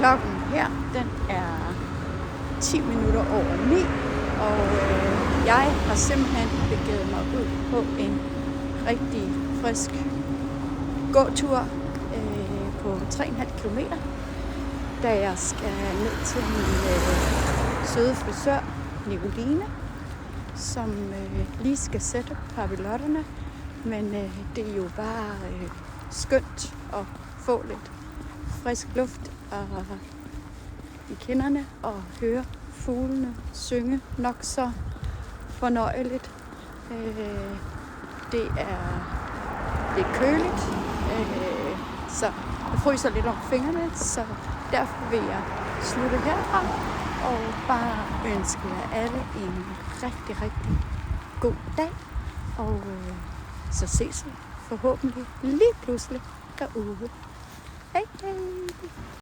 Klokken her, den er 10 minutter over 9, og jeg har simpelthen begivet mig ud på en rigtig frisk gåtur på 3,5 kilometer, da jeg skal ned til min søde frisør, Nicoline, som lige skal sætte pavillotterne, men det er jo bare skønt at få lidt frisk luft i kinderne og høre fuglene synge nok så fornøjeligt. Det er køligt, så jeg fryser lidt om fingrene, så derfor vil jeg slutte herfra og bare ønske jer alle en rigtig, rigtig god dag, og så ses vi forhåbentlig lige pludselig derude. Hej hej!